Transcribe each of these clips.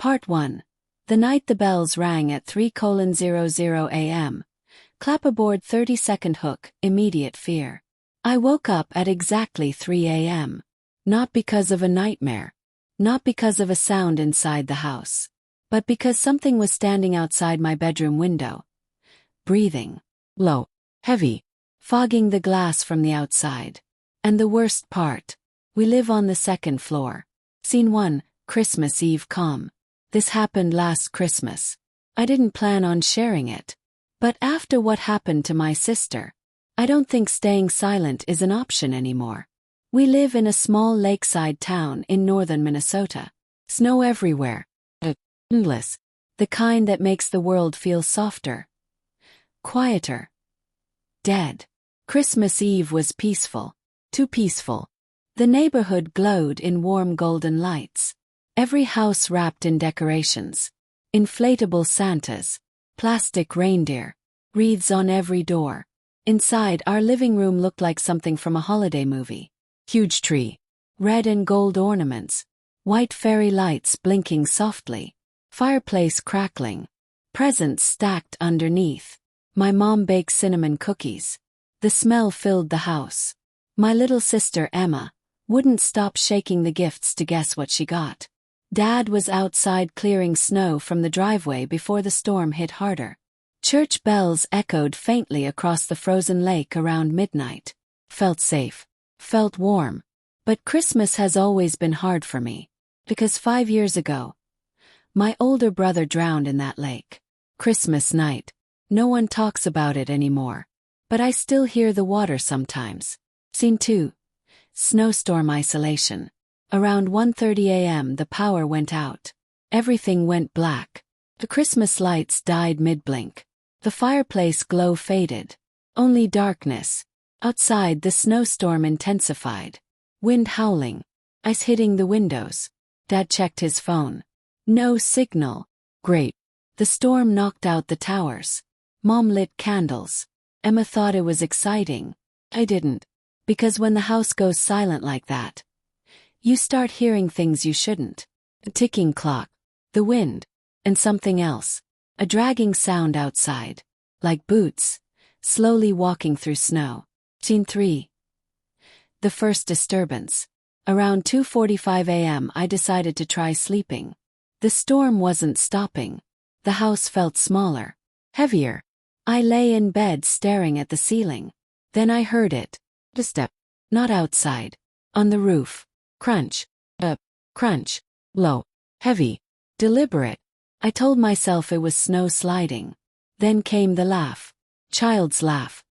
Part 1. The night the bells rang at 3:00 a.m. Clapperboard 30-second hook, immediate fear. I woke up at exactly 3 a.m. Not because of a nightmare. Not because of a sound inside the house. But because something was standing outside my bedroom window. Breathing. Low. Heavy. Fogging the glass from the outside. And the worst part. We live on the second floor. Scene 1, Christmas Eve calm. This happened last Christmas. I didn't plan on sharing it. But after what happened to my sister, I don't think staying silent is an option anymore. We live in a small lakeside town in northern Minnesota. Snow everywhere. Endless. The kind that makes the world feel softer. Quieter. Dead. Christmas Eve was peaceful. Too peaceful. The neighborhood glowed in warm golden lights. Every house wrapped in decorations. Inflatable Santas. Plastic reindeer. Wreaths on every door. Inside, our living room looked like something from a holiday movie. Huge tree. Red and gold ornaments. White fairy lights blinking softly. Fireplace crackling. Presents stacked underneath. My mom baked cinnamon cookies. The smell filled the house. My little sister Emma wouldn't stop shaking the gifts to guess what she got. Dad was outside clearing snow from the driveway before the storm hit harder. Church bells echoed faintly across the frozen lake around midnight. Felt safe. Felt warm. But Christmas has always been hard for me. Because 5 years ago, my older brother drowned in that lake. Christmas night. No one talks about it anymore. But I still hear the water sometimes. Scene 2. Snowstorm isolation. Around 1:30 a.m. the power went out. Everything went black. The Christmas lights died mid-blink. The fireplace glow faded. Only darkness. Outside the snowstorm intensified. Wind howling. Ice hitting the windows. Dad checked his phone. No signal. Great. The storm knocked out the towers. Mom lit candles. Emma thought it was exciting. I didn't. Because when the house goes silent like that, you start hearing things you shouldn't. A ticking clock. The wind. And something else. A dragging sound outside. Like boots. Slowly walking through snow. Scene 3. The first disturbance. Around 2:45 a.m. I decided to try sleeping. The storm wasn't stopping. The house felt smaller. Heavier. I lay in bed staring at the ceiling. Then I heard it. A step. Not outside. On the roof. Crunch. Crunch. Low. Heavy. Deliberate. I told myself it was snow sliding. Then came the laugh. Child's laugh.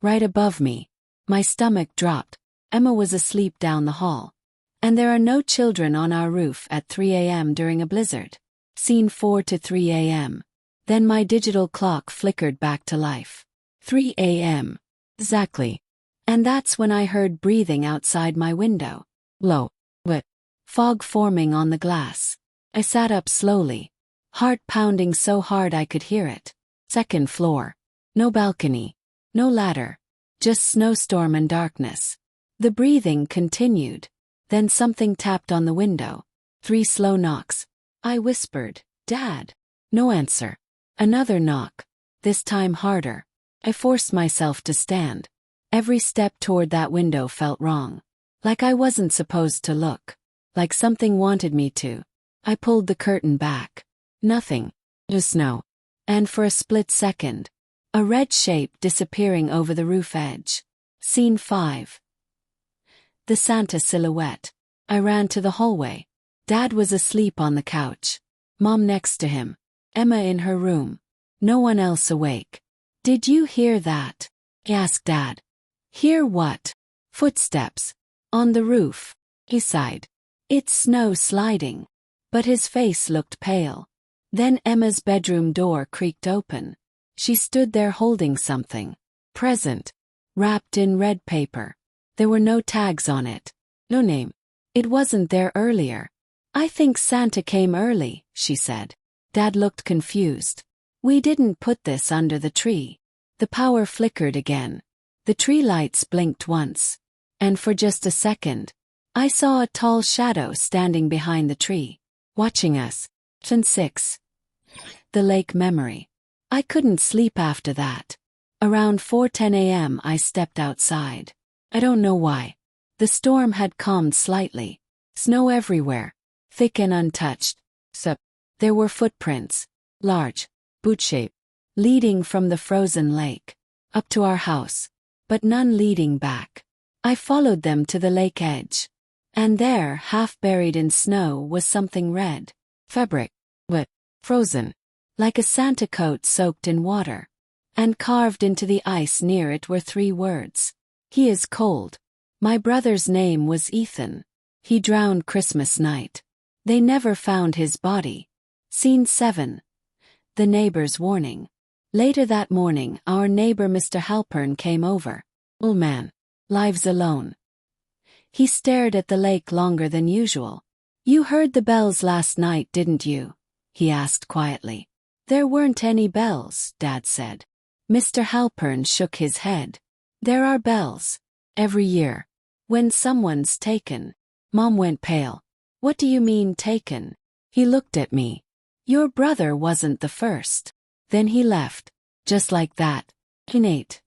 Right above me. My stomach dropped. Emma was asleep down the hall. And there are no children on our roof at 3 a.m. during a blizzard. Scene 4 to 3 a.m. Then my digital clock flickered back to life. 3 a.m. Exactly. And that's when I heard breathing outside my window. Low. Wet. Fog forming on the glass. I sat up slowly. Heart pounding so hard I could hear it. Second floor. No balcony. No ladder. Just snowstorm and darkness. The breathing continued. Then something tapped on the window. 3 slow knocks. I whispered, "Dad." No answer. Another knock. This time harder. I forced myself to stand. Every step toward that window felt wrong. Like I wasn't supposed to look. Like something wanted me to. I pulled the curtain back. Nothing. Just snow. And for a split second, a red shape disappearing over the roof edge. Scene 5. The Santa silhouette. I ran to the hallway. Dad was asleep on the couch. Mom next to him. Emma in her room. No one else awake. "Did you hear that?" asked Dad. "Hear what?" "Footsteps. On the roof." He sighed. "It's snow sliding." But his face looked pale. Then Emma's bedroom door creaked open. She stood there holding something. Present. Wrapped in red paper. There were no tags on it. No name. It wasn't there earlier. "I think Santa came early," she said. Dad looked confused. "We didn't put this under the tree." The power flickered again. The tree lights blinked once. And for just a second, I saw a tall shadow standing behind the tree. Watching us. And 6. The lake memory. I couldn't sleep after that. Around 4:10 a.m. I stepped outside. I don't know why. The storm had calmed slightly. Snow everywhere, thick and untouched. There were footprints, large, boot-shaped, leading from the frozen lake up to our house, but none leading back. I followed them to the lake edge. And there, half buried in snow, was something red. Fabric. Wet. Frozen. Like a Santa coat soaked in water. And carved into the ice near it were 3 words. He is cold. My brother's name was Ethan. He drowned Christmas night. They never found his body. Scene 7. The neighbor's warning. Later that morning, our neighbor Mr. Halpern came over. Old man. Lives alone. He stared at the lake longer than usual. You heard the bells last night, didn't you? He asked quietly. There weren't any bells, Dad said. Mr. Halpern shook his head. There are bells. Every year. When someone's taken. Mom went pale. What do you mean taken? He looked at me. Your brother wasn't the first. Then he left. Just like that. Innate.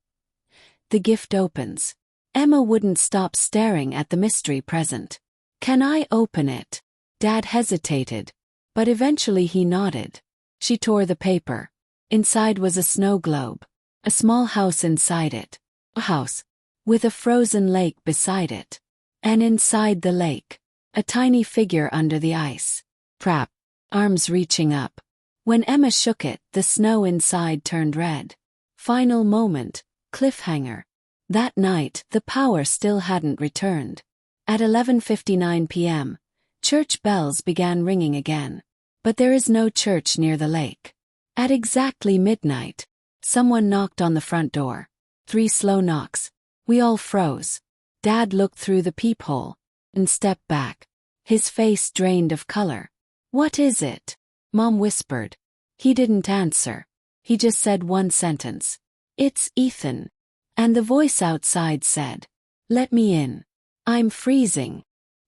The gift opens. Emma wouldn't stop staring at the mystery present. Can I open it? Dad hesitated. But eventually he nodded. She tore the paper. Inside was a snow globe. A small house inside it. A house. With a frozen lake beside it. And inside the lake. A tiny figure under the ice. Trap. Arms reaching up. When Emma shook it, the snow inside turned red. Final moment. Cliffhanger. That night, the power still hadn't returned. At 11:59 p.m., church bells began ringing again. But there is no church near the lake. At exactly midnight, someone knocked on the front door. 3 slow knocks. We all froze. Dad looked through the peephole and stepped back. His face drained of color. What is it? Mom whispered. He didn't answer. He just said one sentence. It's Ethan. And the voice outside said, let me in. I'm freezing.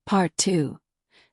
Part 2.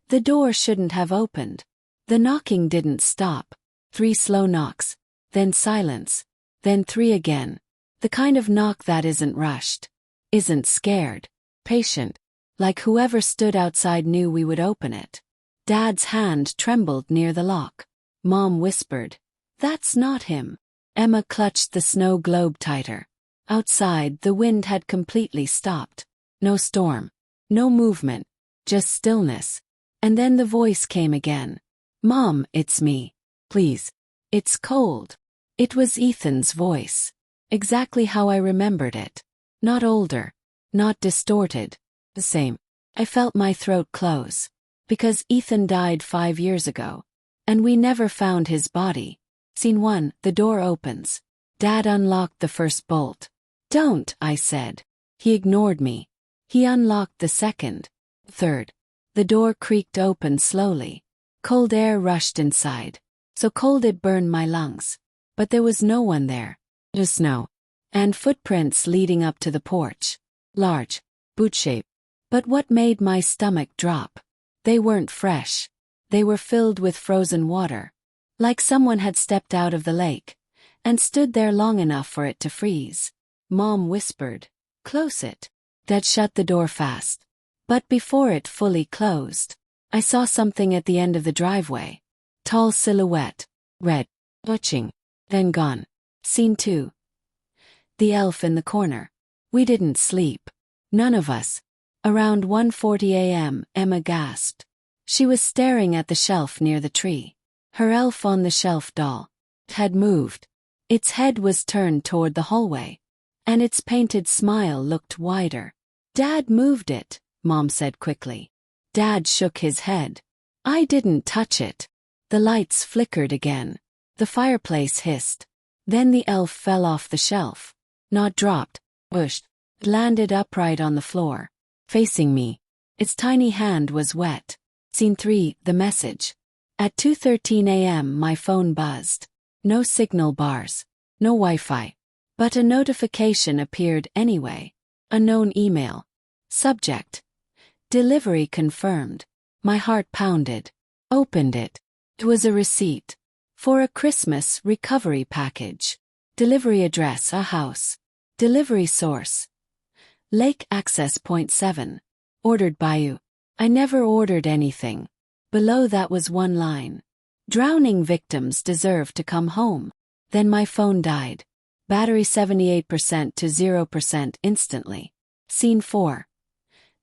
The door shouldn't have opened. The knocking didn't stop. 3 slow knocks. Then silence. Then 3 again. The kind of knock that isn't rushed. Isn't scared. Patient. Like whoever stood outside knew we would open it. Dad's hand trembled near the lock. Mom whispered, that's not him. Emma clutched the snow globe tighter. Outside, the wind had completely stopped. No storm. No movement. Just stillness. And then the voice came again. Mom, it's me. Please. It's cold. It was Ethan's voice. Exactly how I remembered it. Not older. Not distorted. The same. I felt my throat close. Because Ethan died 5 years ago. And we never found his body. Scene 1, the door opens. Dad unlocked the first bolt. Don't, I said. He ignored me. He unlocked the second. Third. The door creaked open slowly. Cold air rushed inside. So cold it burned my lungs. But there was no one there. Just snow. And footprints leading up to the porch. Large. Boot-shaped. But what made my stomach drop? They weren't fresh. They were filled with frozen water. Like someone had stepped out of the lake. And stood there long enough for it to freeze. Mom whispered, close it. Dad shut the door fast. But before it fully closed, I saw something at the end of the driveway. Tall silhouette. Red. Butching. Then gone. Scene 2. The elf in the corner. We didn't sleep. None of us. Around 1:40 a.m., Emma gasped. She was staring at the shelf near the tree. Her elf on the shelf doll had moved. Its head was turned toward the hallway. And its painted smile looked wider. Dad moved it, Mom said quickly. Dad shook his head. I didn't touch it. The lights flickered again. The fireplace hissed. Then the elf fell off the shelf. Not dropped, pushed. It landed upright on the floor. Facing me. Its tiny hand was wet. Scene 3, the message. At 2:13 a.m. my phone buzzed. No signal bars. No Wi-Fi. But a notification appeared anyway. Unknown email. Subject. Delivery confirmed. My heart pounded. Opened it. It was a receipt for a Christmas recovery package. Delivery address: a house. Delivery source: Lake Access Point 7. Ordered by you. I never ordered anything. Below that was one line: drowning victims deserve to come home. Then my phone died. Battery 78% to 0% instantly. Scene 4.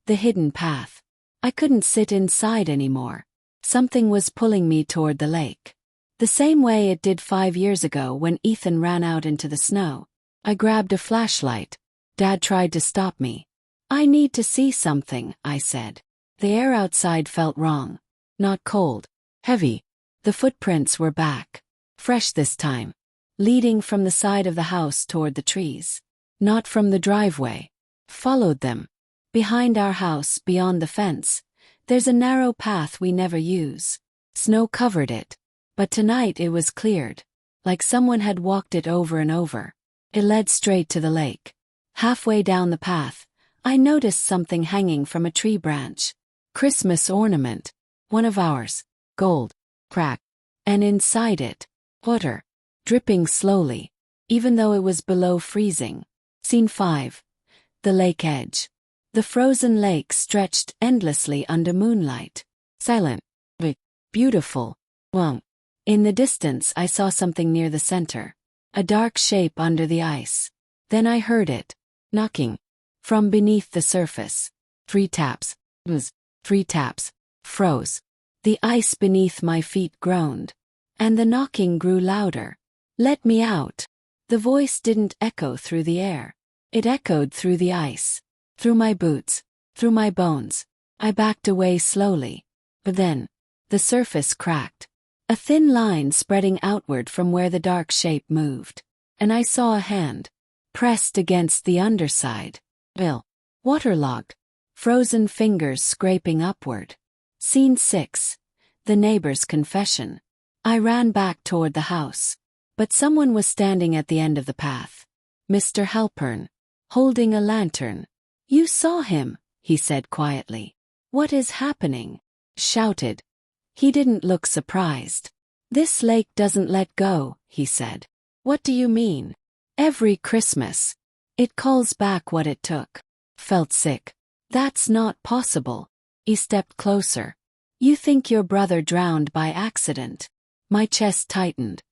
The hidden path. I couldn't sit inside anymore. Something was pulling me toward the lake. The same way it did 5 years ago when Ethan ran out into the snow. I grabbed a flashlight. Dad tried to stop me. I need to see something, I said. The air outside felt wrong. Not cold. Heavy. The footprints were back. Fresh this time. Leading from the side of the house toward the trees. Not from the driveway. Followed them. Behind our house, beyond the fence, there's a narrow path we never use. Snow covered it. But tonight it was cleared. Like someone had walked it over and over. It led straight to the lake. Halfway down the path, I noticed something hanging from a tree branch. Christmas ornament. One of ours. Gold. Crack. And inside it, water. Dripping slowly. Even though it was below freezing. Scene 5. The lake edge. The frozen lake stretched endlessly under moonlight. Silent. But beautiful. Well, in the distance I saw something near the center. A dark shape under the ice. Then I heard it. Knocking. From beneath the surface. 3 taps. 3 taps. Froze. The ice beneath my feet groaned. And the knocking grew louder. Let me out. The voice didn't echo through the air. It echoed through the ice. Through my boots. Through my bones. I backed away slowly. But then, the surface cracked. A thin line spreading outward from where the dark shape moved. And I saw a hand. Pressed against the underside. Waterlogged. Frozen fingers scraping upward. Scene 6. The neighbor's confession. I ran back toward the house. But someone was standing at the end of the path. Mr. Halpern. Holding a lantern. You saw him, he said quietly. What is happening? Shouted. He didn't look surprised. This lake doesn't let go, he said. What do you mean? Every Christmas. It calls back what it took. Felt sick. That's not possible. He stepped closer. You think your brother drowned by accident? My chest tightened.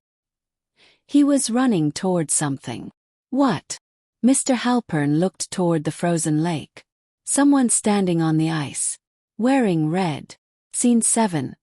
He was running toward something. What? Mr. Halpern looked toward the frozen lake. Someone standing on the ice. Wearing red. Scene 7.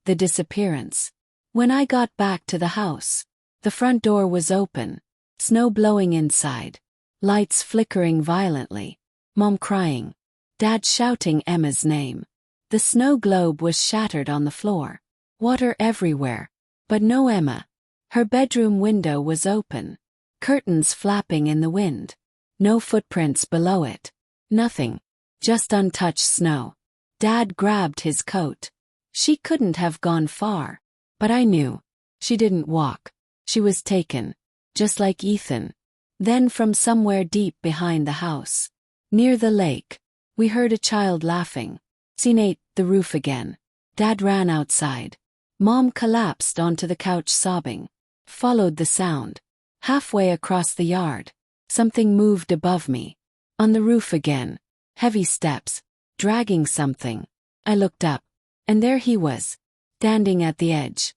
The disappearance. When I got back to the house, the front door was open. Snow blowing inside. Lights flickering violently. Mom crying. Dad shouting Emma's name. The snow globe was shattered on the floor. Water everywhere. But no Emma. Her bedroom window was open. Curtains flapping in the wind. No footprints below it. Nothing. Just untouched snow. Dad grabbed his coat. She couldn't have gone far. But I knew. She didn't walk. She was taken. Just like Ethan. Then from somewhere deep behind the house. Near the lake. We heard a child laughing. Scene 8. The roof again. Dad ran outside. Mom collapsed onto the couch sobbing. Followed the sound. Halfway across the yard. Something moved above me. On the roof again. Heavy steps. Dragging something. I looked up. And there he was. Standing at the edge.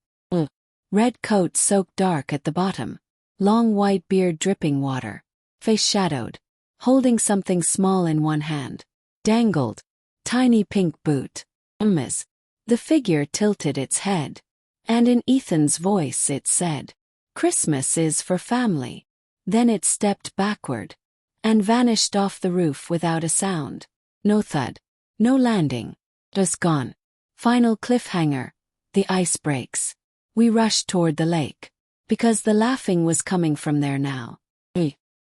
Red coat soaked dark at the bottom. Long white beard dripping water. Face shadowed. Holding something small in one hand. Dangled. Tiny pink boot. The figure tilted its head. And in Ethan's voice it said, Christmas is for family. Then it stepped backward. And vanished off the roof without a sound. No thud. No landing. Just gone. Final cliffhanger. The ice breaks. We rushed toward the lake. Because the laughing was coming from there now.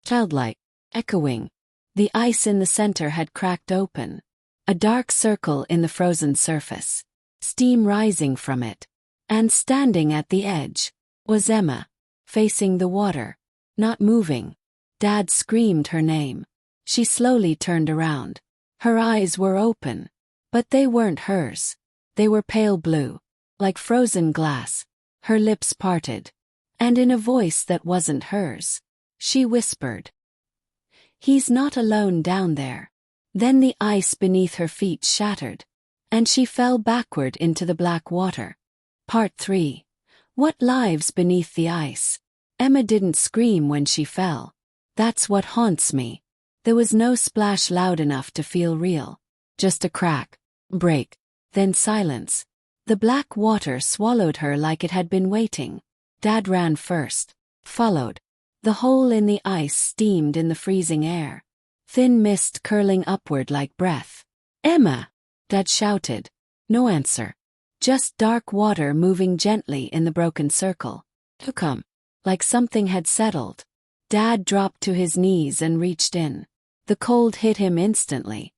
Childlike. Echoing. The ice in the center had cracked open. A dark circle in the frozen surface. Steam rising from it. And standing at the edge. Was Emma. Facing the water. Not moving. Dad screamed her name. She slowly turned around. Her eyes were open. But they weren't hers. They were pale blue. like frozen glass. Her lips parted. And in a voice that wasn't hers, she whispered, "He's not alone down there." Then the ice beneath her feet shattered, and she fell backward into the black water. Part 3. What lives beneath the ice? Emma didn't scream when she fell. That's what haunts me. There was no splash loud enough to feel real. Just a crack, break, then silence. The black water swallowed her like it had been waiting. Dad ran first, followed. The hole in the ice steamed in the freezing air. Thin mist curling upward like breath. "Emma!" Dad shouted. No answer. Just dark water moving gently in the broken circle. "To come." Like something had settled. Dad dropped to his knees and reached in. The cold hit him instantly.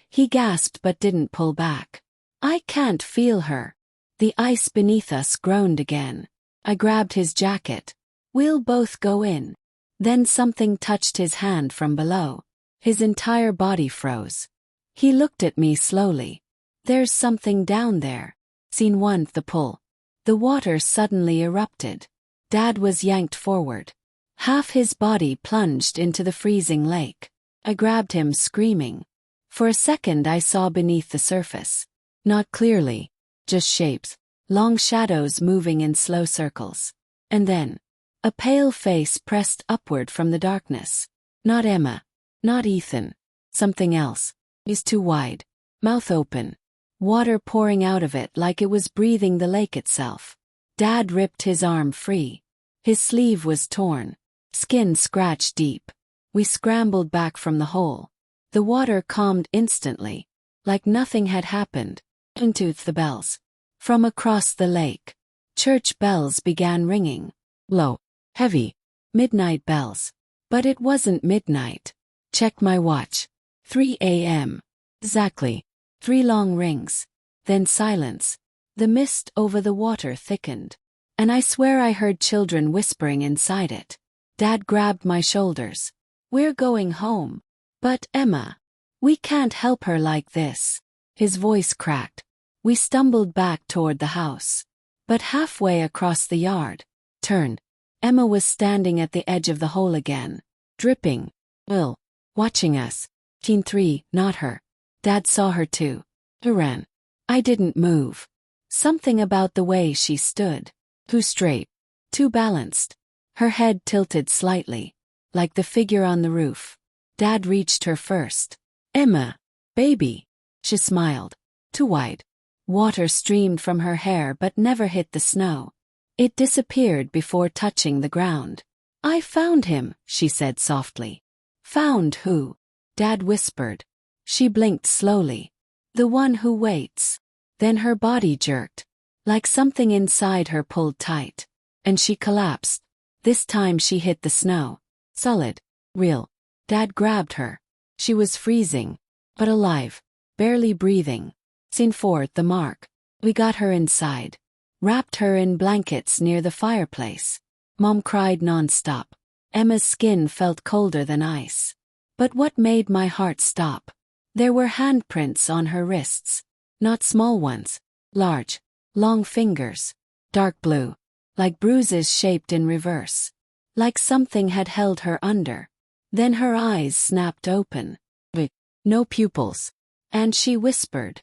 He gasped but didn't pull back. "I can't feel her." The ice beneath us groaned again. I grabbed his jacket. "We'll both go in." Then something touched his hand from below. His entire body froze. He looked at me slowly. "There's something down there." Scene 1. The pull. The water suddenly erupted. Dad was yanked forward. Half his body plunged into the freezing lake. I grabbed him, screaming. For a second I saw beneath the surface. Not clearly, just shapes, long shadows moving in slow circles. And then, a pale face pressed upward from the darkness. Not Emma. Not Ethan. Something else. He's too wide. Mouth open. Water pouring out of it like it was breathing the lake itself. Dad ripped his arm free. His sleeve was torn. Skin scratched deep. We scrambled back from the hole. The water calmed instantly, like nothing had happened. Into the bells. From across the lake, church bells began ringing. Low, heavy, midnight bells. But it wasn't midnight. Check my watch. 3 a.m. Exactly. 3 long rings. Then silence. The mist over the water thickened. And I swear I heard children whispering inside it. Dad grabbed my shoulders. "We're going home." "But Emma, we can't help her like this." His voice cracked. We stumbled back toward the house. But halfway across the yard, turned. Emma was standing at the edge of the hole again. Dripping. Ill. Watching us. Scene 3. Not her. Dad saw her too. He ran. I didn't move. Something about the way she stood. Too straight. Too balanced. Her head tilted slightly. Like the figure on the roof. Dad reached her first. "Emma. Baby." She smiled. Too wide. Water streamed from her hair but never hit the snow. It disappeared before touching the ground. "I found him," she said softly. "Found who?" Dad whispered. She blinked slowly. "The one who waits." Then her body jerked. Like something inside her pulled tight. And she collapsed. This time she hit the snow. Solid. Real. Dad grabbed her. She was freezing. But alive. Barely breathing. Scene 4. The mark. We got her inside. Wrapped her in blankets near the fireplace. Mom cried non-stop. Emma's skin felt colder than ice. But what made my heart stop? There were handprints on her wrists. Not small ones. Large. Long fingers. Dark blue. Like bruises shaped in reverse. Like something had held her under. Then her eyes snapped open. With no pupils. And she whispered,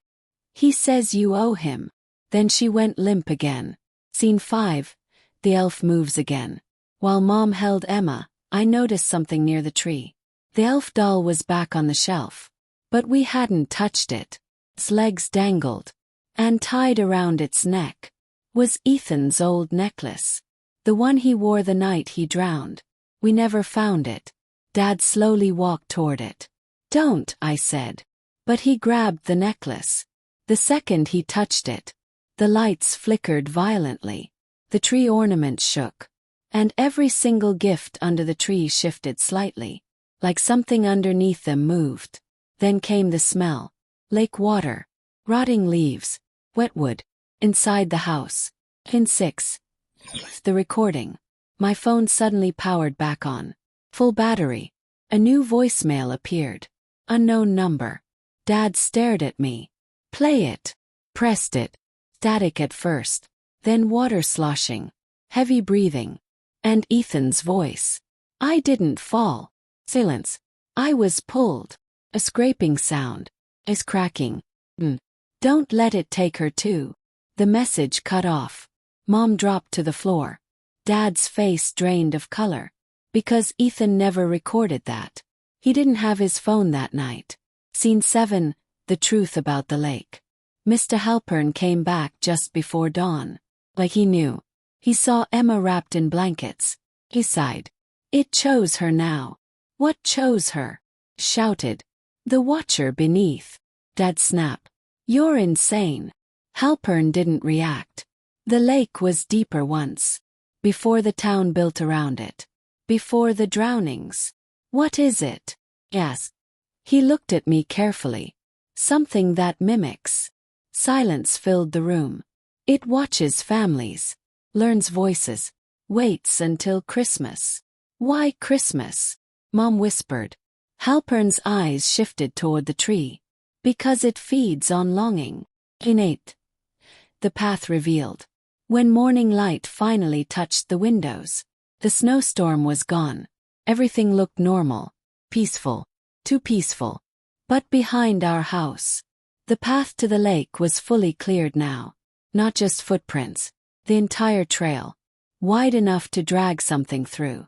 "He says you owe him." Then she went limp again. Scene 5. The elf moves again. While Mom held Emma, I noticed something near the tree. The elf doll was back on the shelf. But we hadn't touched it. Its legs dangled. And tied around its neck was Ethan's old necklace. The one he wore the night he drowned. We never found it. Dad slowly walked toward it. "Don't," I said. But he grabbed the necklace. The second he touched it, the lights flickered violently. The tree ornaments shook. And every single gift under the tree shifted slightly. Like something underneath them moved. Then came the smell. Lake water. Rotting leaves. Wet wood. Inside the house. Scene 6. The recording. My phone suddenly powered back on. Full battery. A new voicemail appeared. Unknown number. Dad stared at me. "Play it." Pressed it. Static at first, then water sloshing, heavy breathing, and Ethan's voice. I didn't fall. Silence. I was pulled. A scraping sound. Ice cracking. Don't let it take her too. The message cut off. Mom dropped to the floor. Dad's face drained of color. Because Ethan never recorded that. He didn't have his phone that night. Scene 7, the truth about the lake. Mr. Halpern came back just before dawn. Like he knew. He saw Emma wrapped in blankets. He sighed. It chose her now. What chose her? Shouted. The watcher beneath. Dad snapped. You're insane. Halpern didn't react. The lake was deeper once. Before the town built around it. Before the drownings. What is it? Asked. He looked at me carefully. Something that mimics. Silence filled the room. It watches families. Learns voices. Waits until Christmas. Why Christmas? Mom whispered. Halpern's eyes shifted toward the tree. Because it feeds on longing. Innate. The path revealed. When morning light finally touched the windows, the snowstorm was gone. Everything looked normal. Peaceful. Too peaceful. But behind our house, the path to the lake was fully cleared now. Not just footprints. The entire trail. Wide enough to drag something through.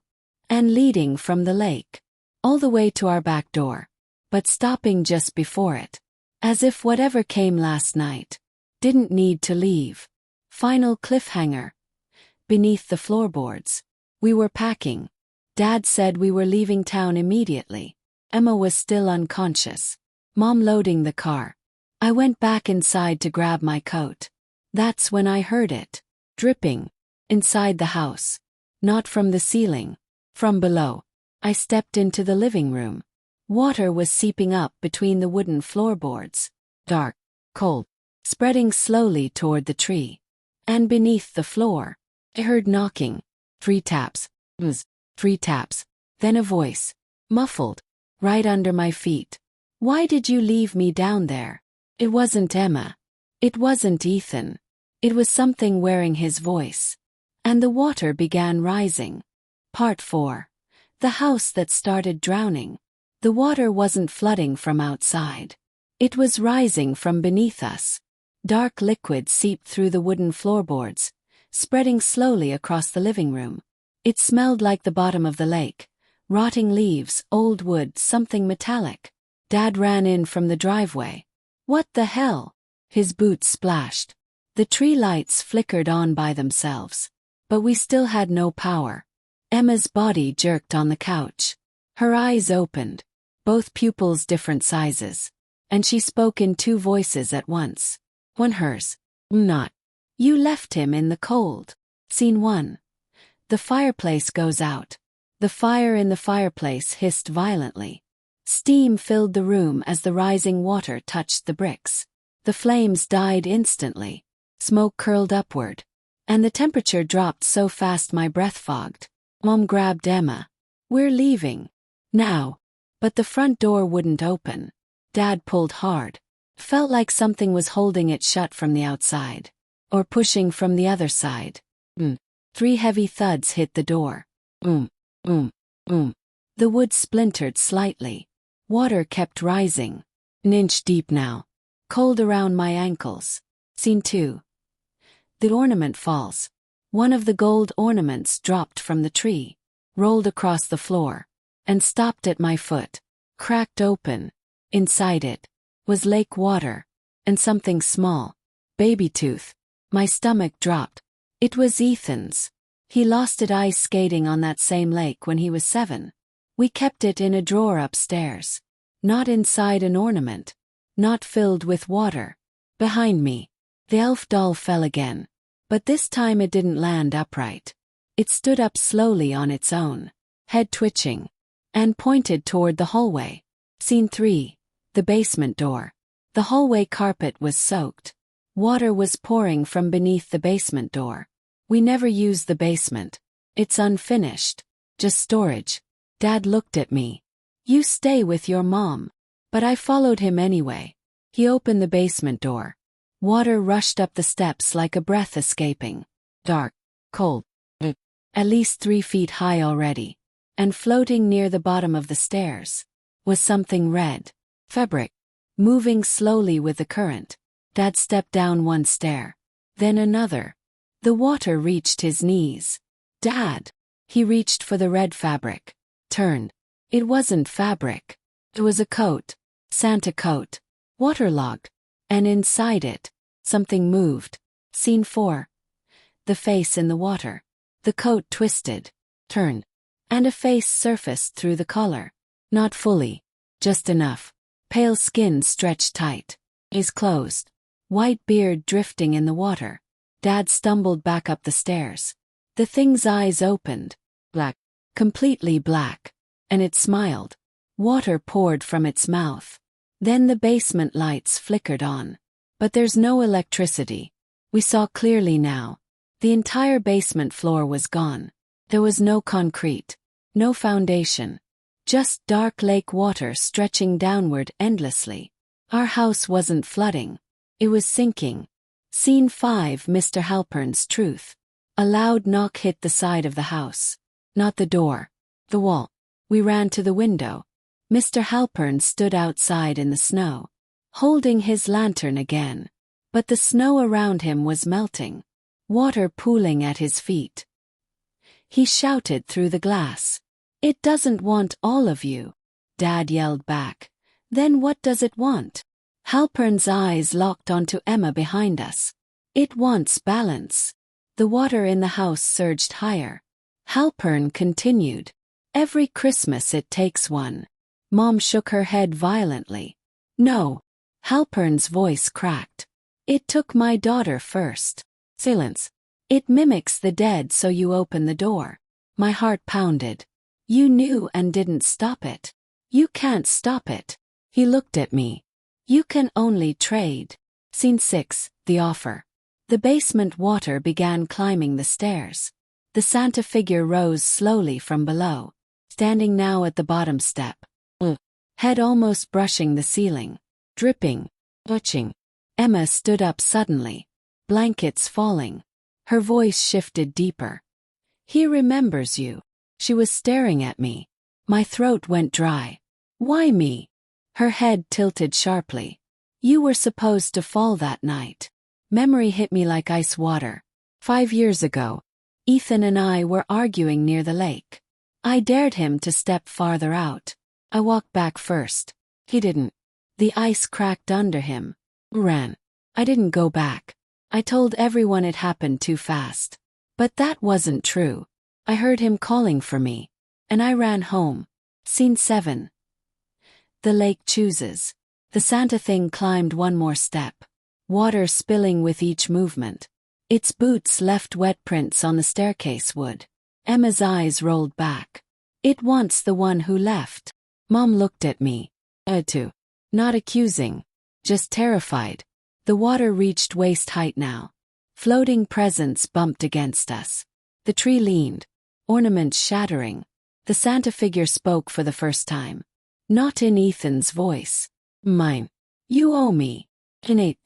And leading from the lake. All the way to our back door. But stopping just before it. As if whatever came last night didn't need to leave. Final cliffhanger. Beneath the floorboards. We were packing. Dad said we were leaving town immediately. Emma was still unconscious. Mom loading the car. I went back inside to grab my coat. That's when I heard it. Dripping. Inside the house. Not from the ceiling. From below. I stepped into the living room. Water was seeping up between the wooden floorboards. Dark. Cold. Spreading slowly toward the tree. And beneath the floor, I heard knocking. 3 taps. 3 taps. Then a voice. Muffled. Right under my feet. Why did you leave me down there? It wasn't Emma. It wasn't Ethan. It was something wearing his voice. And the water began rising. Part 4. The house that started drowning. The water wasn't flooding from outside. It was rising from beneath us. Dark liquid seeped through the wooden floorboards, spreading slowly across the living room. It smelled like the bottom of the lake. Rotting leaves, old wood, something metallic. Dad ran in from the driveway. What the hell? His boots splashed. The tree lights flickered on by themselves. But we still had no power. Emma's body jerked on the couch. Her eyes opened. Both pupils different sizes. And she spoke in 2 voices at once. One hers. Not. You left him in the cold. Scene 1. The fireplace goes out. The fire in the fireplace hissed violently. Steam filled the room as the rising water touched the bricks. The flames died instantly. Smoke curled upward. And the temperature dropped so fast my breath fogged. Mom grabbed Emma. We're leaving. Now. But the front door wouldn't open. Dad pulled hard. Felt like something was holding it shut from the outside. Or pushing from the other side. 3 heavy thuds hit the door. The wood splintered slightly. Water kept rising. An inch deep now. Cold around my ankles. Scene 2. The ornament falls. One of the gold ornaments dropped from the tree. Rolled across the floor. And stopped at my foot. Cracked open. Inside it was lake water. And something small. Baby tooth. My stomach dropped. It was Ethan's. He lost it ice skating on that same lake when he was 7. We kept it in a drawer upstairs. Not inside an ornament. Not filled with water. Behind me. The elf doll fell again. But this time it didn't land upright. It stood up slowly on its own. Head twitching. And pointed toward the hallway. Scene 3. The basement door. The hallway carpet was soaked. Water was pouring from beneath the basement door. We never used the basement. It's unfinished. Just storage. Dad looked at me. You stay with your mom. But I followed him anyway. He opened the basement door. Water rushed up the steps like a breath escaping. Dark, cold, at least 3 feet high already. And floating near the bottom of the stairs was something red. Fabric. Moving slowly with the current. Dad stepped down one stair. Then another. The water reached his knees. Dad! He reached for the red fabric. Turned. It wasn't fabric. It was a coat. Santa coat. Waterlogged. And inside it, something moved. Scene 4. The face in the water. The coat twisted. Turned. And a face surfaced through the collar. Not fully. Just enough. Pale skin stretched tight. Eyes closed. White beard drifting in the water. Dad stumbled back up the stairs. The thing's eyes opened. Black. Completely black. And it smiled. Water poured from its mouth. Then the basement lights flickered on. But there's no electricity. We saw clearly now. The entire basement floor was gone. There was no concrete. No foundation. Just dark lake water stretching downward endlessly. Our house wasn't flooding. It was sinking. Scene 5. Mr. Halpern's truth. A loud knock hit the side of the house. Not the door. The wall. We ran to the window. Mr. Halpern stood outside in the snow, holding his lantern again. But the snow around him was melting. Water pooling at his feet. He shouted through the glass. "It doesn't want all of you." Dad yelled back. "Then what does it want?" Halpern's eyes locked onto Emma behind us. "It wants balance." The water in the house surged higher. Halpern continued. "Every Christmas it takes one." Mom shook her head violently. "No." Halpern's voice cracked. "It took my daughter first." Silence. "It mimics the dead, so you open the door." My heart pounded. "You knew and didn't stop it." "You can't stop it." He looked at me. "You can only trade." Scene 6. The offer. The basement water began climbing the stairs. The Santa figure rose slowly from below, standing now at the bottom step. Head almost brushing the ceiling. Dripping. Touching. Emma stood up suddenly. Blankets falling. Her voice shifted deeper. "He remembers you." She was staring at me. My throat went dry. "Why me?" Her head tilted sharply. "You were supposed to fall that night." Memory hit me like ice water. 5 years ago, Ethan and I were arguing near the lake. I dared him to step farther out. I walked back first. He didn't. The ice cracked under him. Ran. I didn't go back. I told everyone it happened too fast. But that wasn't true. I heard him calling for me. And I ran home. Scene 7. The lake chooses. The Santa thing climbed one more step. Water spilling with each movement. Its boots left wet prints on the staircase wood. Emma's eyes rolled back. "It wants the one who left." Mom looked at me. Too. Not accusing. Just terrified. The water reached waist height now. Floating presents bumped against us. The tree leaned. Ornaments shattering. The Santa figure spoke for the first time. Not in Ethan's voice. "Mine. You owe me." Innate.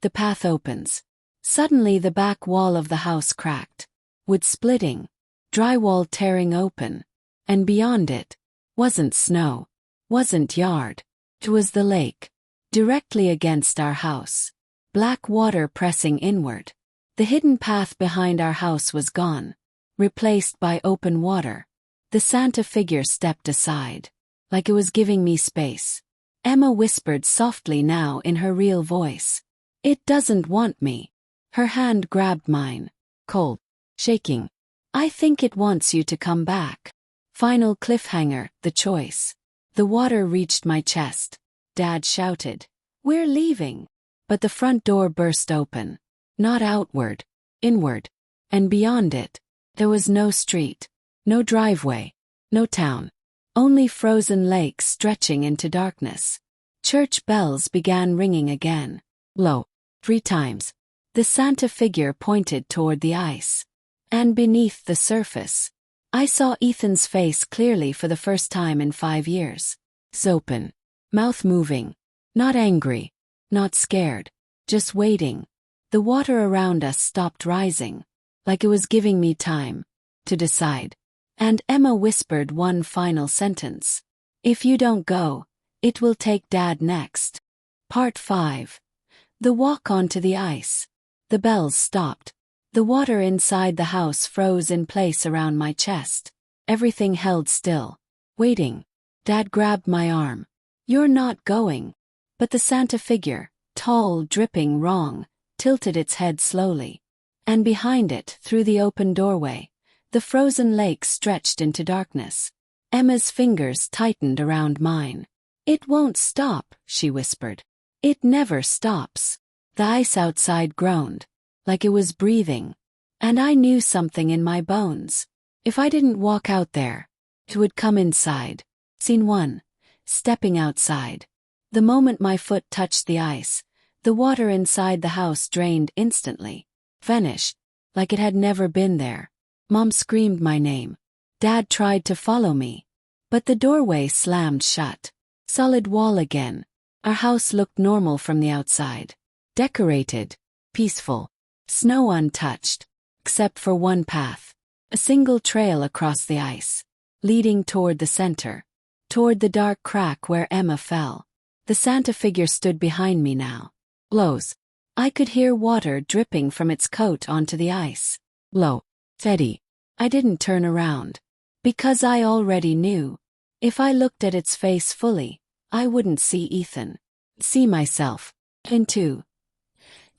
The path opens. Suddenly the back wall of the house cracked. Wood splitting. Drywall tearing open. And beyond it wasn't snow. Wasn't yard. It was the lake. Directly against our house. Black water pressing inward. The hidden path behind our house was gone. Replaced by open water. The Santa figure stepped aside. Like it was giving me space. Emma whispered softly now in her real voice. "It doesn't want me." Her hand grabbed mine. Cold. Shaking. "I think it wants you to come back." Final cliffhanger, the choice. The water reached my chest. Dad shouted, "We're leaving." But the front door burst open. Not outward. Inward. And beyond it, there was no street. No driveway. No town. Only frozen lake stretching into darkness. Church bells began ringing again. Low. 3 times. The Santa figure pointed toward the ice. And beneath the surface, I saw Ethan's face clearly for the first time in 5 years. Open. Mouth moving. Not angry. Not scared. just waiting. The water around us stopped rising, like it was giving me time to decide. And Emma whispered one final sentence. If you don't go, it will take Dad next. Part 5. The walk onto the ice. The bells stopped. The water inside the house froze in place around my chest. Everything held still, waiting. Dad grabbed my arm. You're not going. But the Santa figure, tall, dripping, wrong, tilted its head slowly. And behind it, through the open doorway, the frozen lake stretched into darkness. Emma's fingers tightened around mine. It won't stop, she whispered. It never stops. The ice outside groaned, like it was breathing. And I knew something in my bones. If I didn't walk out there, it would come inside. Scene 1. Stepping outside. The moment my foot touched the ice, the water inside the house drained instantly. Vanished, like it had never been there. Mom screamed my name. Dad tried to follow me. But the doorway slammed shut. Solid wall again. Our house looked normal from the outside. Decorated. Peaceful. Snow untouched. Except for one path. A single trail across the ice. Leading toward the center. Toward the dark crack where Emma fell. The Santa figure stood behind me now. Blows. I could hear water dripping from its coat onto the ice. Blow. Steady. I didn't turn around. Because I already knew. If I looked at its face fully, I wouldn't see Ethan. See myself. Into.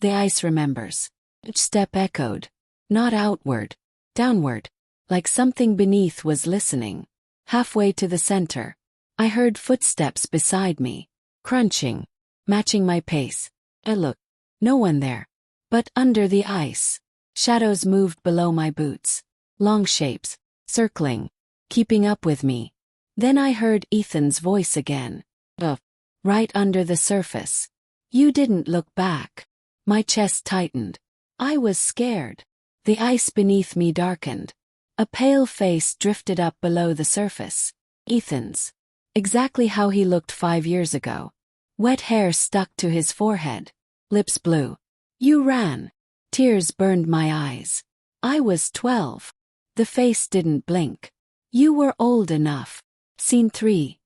The ice remembers. Each step echoed. Not outward. Downward. Like something beneath was listening. Halfway to the center, I heard footsteps beside me. Crunching. Matching my pace. I looked. No one there. But under the ice, shadows moved below my boots. Long shapes. Circling. Keeping up with me. Then I heard Ethan's voice again. Right under the surface. You didn't look back. My chest tightened. I was scared. The ice beneath me darkened. A pale face drifted up below the surface. Ethan's. Exactly how he looked 5 years ago. Wet hair stuck to his forehead. Lips blue. You ran. Tears burned my eyes. I was 12. The face didn't blink. You were old enough. Scene 3.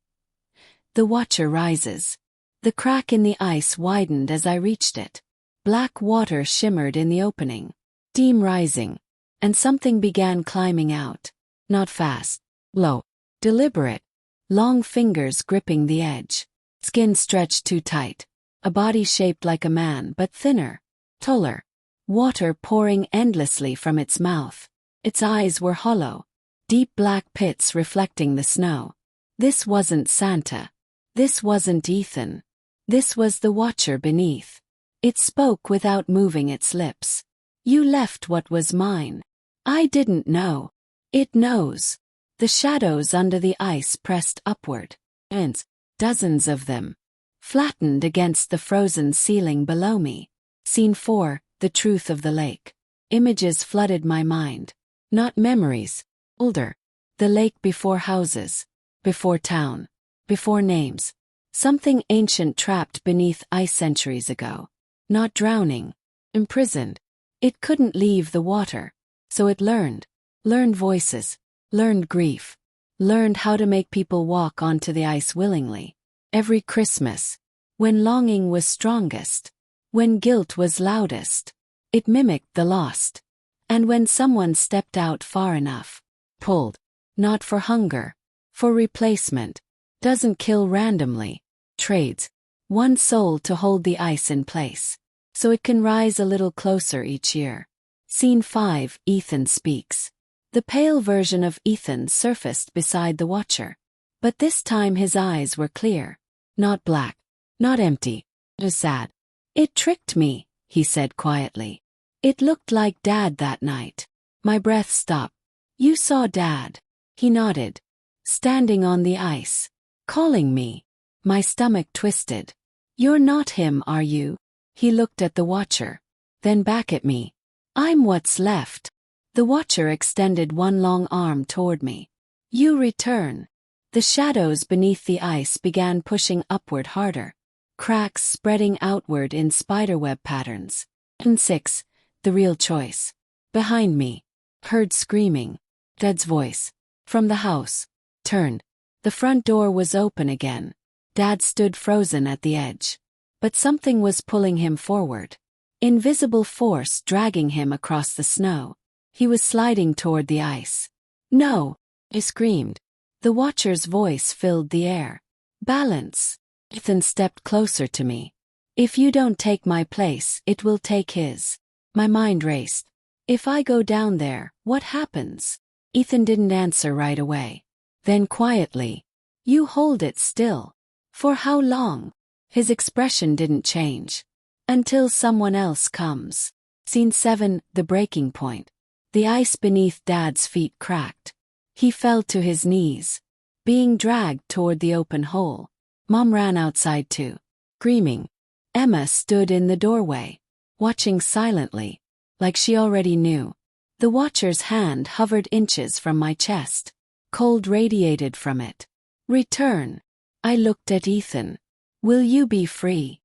The Watcher rises. The crack in the ice widened as I reached it. Black water shimmered in the opening. Steam rising. And something began climbing out. Not fast. Low. Deliberate. Long fingers gripping the edge. Skin stretched too tight. A body shaped like a man but thinner. Taller. Water pouring endlessly from its mouth. Its eyes were hollow. Deep black pits reflecting the snow. This wasn't Santa. This wasn't Ethan. This was the Watcher beneath. It spoke without moving its lips. You left what was mine. I didn't know. It knows. The shadows under the ice pressed upward. And dozens of them. Flattened against the frozen ceiling below me. Scene 4, the truth of the lake. Images flooded my mind. Not memories. Older. The lake before houses. Before town. Before names. Something ancient trapped beneath ice centuries ago. Not drowning. Imprisoned. It couldn't leave the water. So it learned. Learned voices. Learned grief. Learned how to make people walk onto the ice willingly. Every Christmas. When longing was strongest. When guilt was loudest. It mimicked the lost. And when someone stepped out far enough. Pulled. Not for hunger. For replacement. Doesn't kill randomly. Trades. One soul to hold the ice in place. So it can rise a little closer each year. Scene 5, Ethan speaks. The pale version of Ethan surfaced beside the Watcher. But this time his eyes were clear. Not black. Not empty. Just sad. It tricked me, he said quietly. It looked like Dad that night. My breath stopped. You saw Dad. He nodded. Standing on the ice. Calling me. My stomach twisted. You're not him, are you? He looked at the Watcher. Then back at me. I'm what's left. The Watcher extended one long arm toward me. You return. The shadows beneath the ice began pushing upward harder. cracks spreading outward in spiderweb patterns. And 6. The real choice. Behind me. Heard screaming. Dad's voice. From the house. Turned. The front door was open again. Dad stood frozen at the edge. But something was pulling him forward. Invisible force dragging him across the snow. He was sliding toward the ice. No! I screamed. The watcher's voice filled the air. Balance. Ethan stepped closer to me. If you don't take my place, it will take his. My mind raced. If I go down there, what happens? Ethan didn't answer right away. Then quietly, you hold it still. For how long? His expression didn't change. Until someone else comes. Scene 7, the breaking point. The ice beneath Dad's feet cracked. He fell to his knees, being dragged toward the open hole. Mom ran outside too, screaming. Emma stood in the doorway, watching silently, like she already knew. The watcher's hand hovered inches from my chest. Cold radiated from it. Return. I looked at Ethan. Will you be free?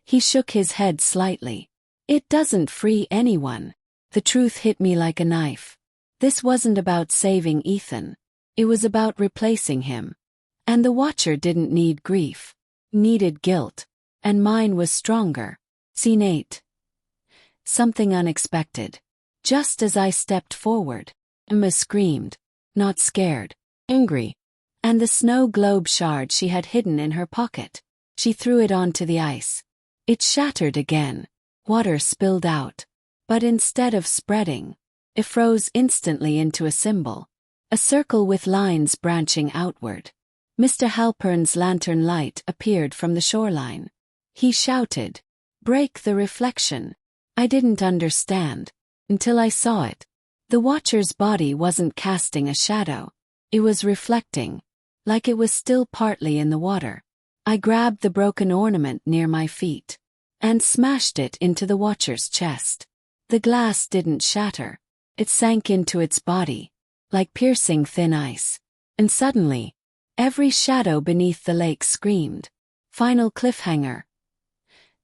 He shook his head slightly. It doesn't free anyone. The truth hit me like a knife. This wasn't about saving Ethan. It was about replacing him. And the watcher didn't need grief. Needed guilt. And mine was stronger. Scene 8. Something unexpected. Just as I stepped forward, Emma screamed. Not scared. Angry. And the snow globe shard she had hidden in her pocket. She threw it onto the ice. It shattered again. Water spilled out. But instead of spreading, it froze instantly into a symbol. A circle with lines branching outward. Mr. Halpern's lantern light appeared from the shoreline. He shouted, "Break the reflection." I didn't understand. Until I saw it. The watcher's body wasn't casting a shadow. It was reflecting. Like it was still partly in the water. I grabbed the broken ornament near my feet. And smashed it into the watcher's chest. The glass didn't shatter. It sank into its body. Like piercing thin ice. And suddenly, every shadow beneath the lake screamed. Final cliffhanger.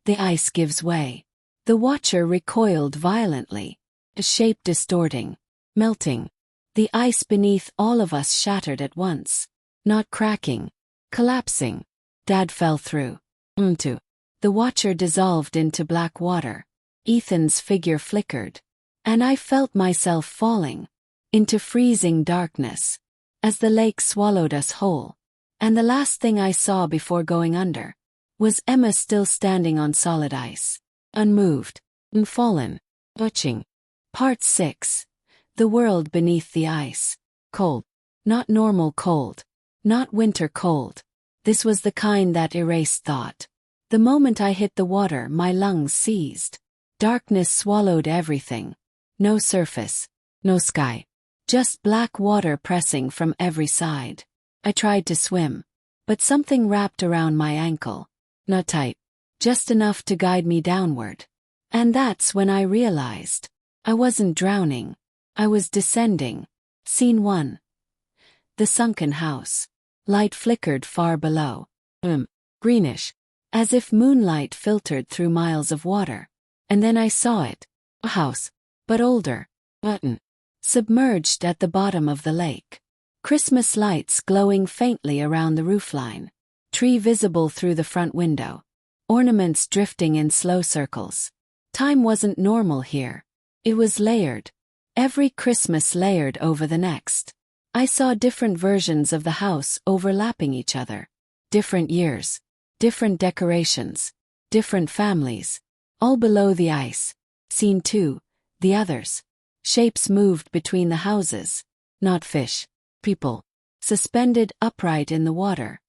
The ice gives way. The watcher recoiled violently. A shape distorting. Melting. The ice beneath all of us shattered at once. Not cracking. Collapsing. Dad fell through. Into. The watcher dissolved into black water. Ethan's figure flickered. And I felt myself falling. Into freezing darkness. As the lake swallowed us whole. And the last thing I saw before going under. Was Emma still standing on solid ice. Unmoved. Unfallen. Watching. Part 6. The world beneath the ice. Cold. Not normal cold. Not winter cold. This was the kind that erased thought. The moment I hit the water, my lungs seized. Darkness swallowed everything. No surface. No sky. Just black water pressing from every side. I tried to swim. But something wrapped around my ankle. Not tight. Just enough to guide me downward. And that's when I realized. I wasn't drowning. I was descending. Scene 1. The sunken house. Light flickered far below. Greenish. As if moonlight filtered through miles of water. And then I saw it. A house. But older. Submerged at the bottom of the lake. Christmas lights glowing faintly around the roofline. Tree visible through the front window. Ornaments drifting in slow circles. Time wasn't normal here. It was layered. Every Christmas layered over the next. I saw different versions of the house overlapping each other. Different years. Different decorations. Different families. All below the ice. Scene 2. The others. Shapes moved between the houses. Not fish. People. Suspended upright in the water.